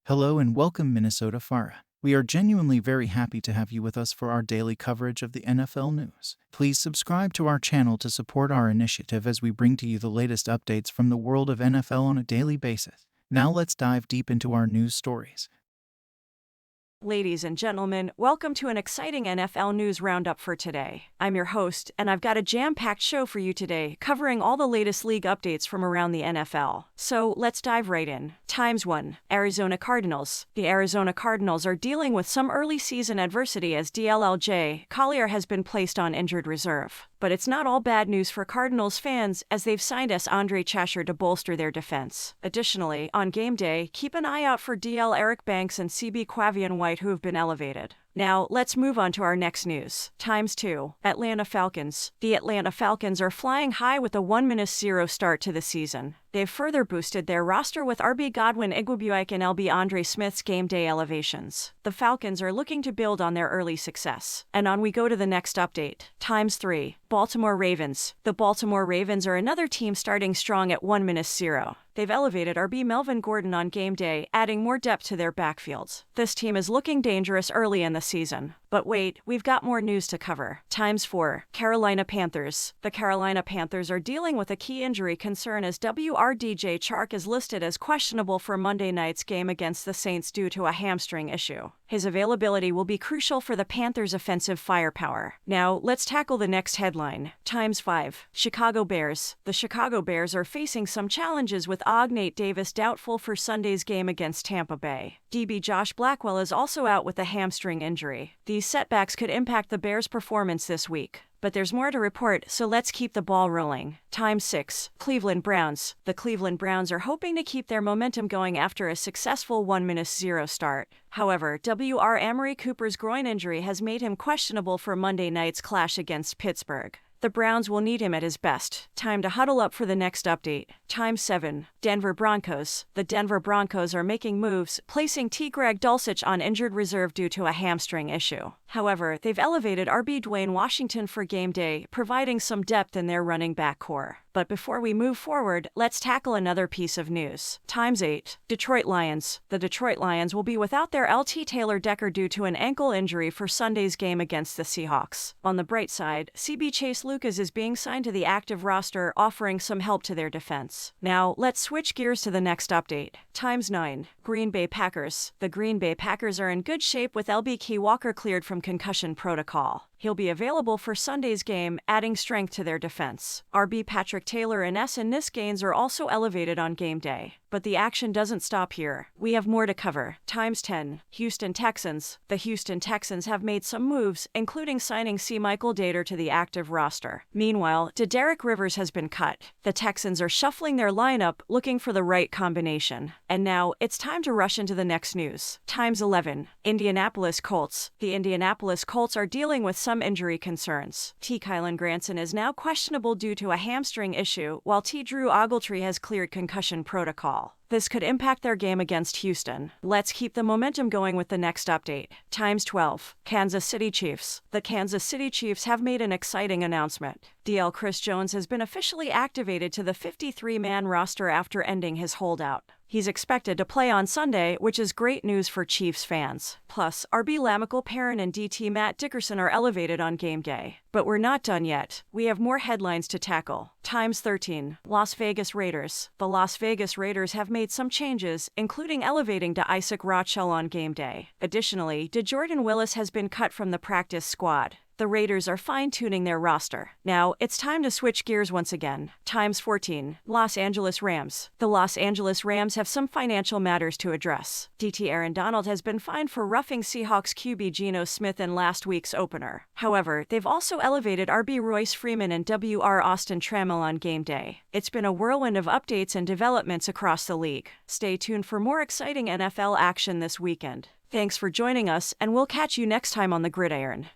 Hello and welcome, Minnesota Farah. We are genuinely very happy to have you with us for our daily coverage of the NFL news. Please subscribe to our channel to support our initiative as we bring to you the latest updates from the world of NFL on a daily basis. Now let's dive deep into our news stories. Ladies and gentlemen, welcome to an exciting NFL news roundup for today. I'm your host, and I've got a jam-packed show for you today, covering all the latest league updates from around the NFL. So let's dive right in. Times 1. Arizona Cardinals. The Arizona Cardinals are dealing with some early season adversity as DLJ Collier has been placed on injured reserve. But it's not all bad news for Cardinals fans, as they've signed Andre Chashire to bolster their defense. Additionally, on game day, keep an eye out for DL Eric Banks and CB Quavian White, who have been elevated. Now, let's move on to our next news. Times 2. Atlanta Falcons. The Atlanta Falcons are flying high with a 1-0 start to the season. They've further boosted their roster with RB Godwin Igwebuike and LB Andre Smith's game day elevations. The Falcons are looking to build on their early success. And on we go to the next update. Times 3. Baltimore Ravens. The Baltimore Ravens are another team starting strong at 1-0. They've elevated RB Melvin Gordon on game day, adding more depth to their backfields. This team is looking dangerous early in the season. But wait, we've got more news to cover. Times 4. Carolina Panthers. The Carolina Panthers are dealing with a key injury concern as DJ Chark is listed as questionable for Monday night's game against the Saints due to a hamstring issue. His availability will be crucial for the Panthers' offensive firepower. Now, let's tackle the next headline. Times 5. Chicago Bears. The Chicago Bears are facing some challenges with Nate Davis doubtful for Sunday's game against Tampa Bay. DB Josh Blackwell is also out with a hamstring injury. These setbacks could impact the Bears' performance this week. But there's more to report, so let's keep the ball rolling. Times 6. Cleveland Browns. The Cleveland Browns are hoping to keep their momentum going after a successful 1-0 start. However, Amari Cooper's groin injury has made him questionable for Monday night's clash against Pittsburgh. The Browns will need him at his best. Time to huddle up for the next update. Times 7. Denver Broncos. The Denver Broncos are making moves, placing Greg Dulcich on injured reserve due to a hamstring issue. However, they've elevated RB Dwayne Washington for game day, providing some depth in their running back core. But before we move forward, let's tackle another piece of news. Times 8. Detroit Lions. The Detroit Lions will be without their LT Taylor Decker due to an ankle injury for Sunday's game against the Seahawks. On the bright side, CB Chase Lucas is being signed to the active roster, offering some help to their defense. Now, let's switch gears to the next update. Times 9. Green Bay Packers. The Green Bay Packers are in good shape with LB Key Walker cleared from concussion protocol. He'll be available for Sunday's game, adding strength to their defense. RB Patrick Taylor and Nis Gaines are also elevated on game day. But the action doesn't stop here. We have more to cover. Times 10. Houston Texans. The Houston Texans have made some moves, including signing C. Michael Dater to the active roster. Meanwhile, Derek Rivers has been cut. The Texans are shuffling their lineup, looking for the right combination. And now, it's time to rush into the next news. Times 11. Indianapolis Colts. The Indianapolis Colts are dealing with some injury concerns. Kylen Granson is now questionable due to a hamstring issue, while Drew Ogletree has cleared concussion protocol. This could impact their game against Houston. Let's keep the momentum going with the next update. Times 12. Kansas City Chiefs. The Kansas City Chiefs have made an exciting announcement. DL Chris Jones has been officially activated to the 53-man roster after ending his holdout. He's expected to play on Sunday, which is great news for Chiefs fans. Plus, RB Lamical Perrin and DT Matt Dickerson are elevated on game day. But we're not done yet. We have more headlines to tackle. Times 13. Las Vegas Raiders. The Las Vegas Raiders have made some changes, including elevating to Isaac Rochell on game day. Additionally, DeJordan Willis has been cut from the practice squad. The Raiders are fine-tuning their roster. Now, it's time to switch gears once again. Times 14. Los Angeles Rams. The Los Angeles Rams have some financial matters to address. DT Aaron Donald has been fined for roughing Seahawks QB Geno Smith in last week's opener. However, they've also elevated RB Royce Freeman and WR Austin Trammell on game day. It's been a whirlwind of updates and developments across the league. Stay tuned for more exciting NFL action this weekend. Thanks for joining us, and we'll catch you next time on the Gridiron.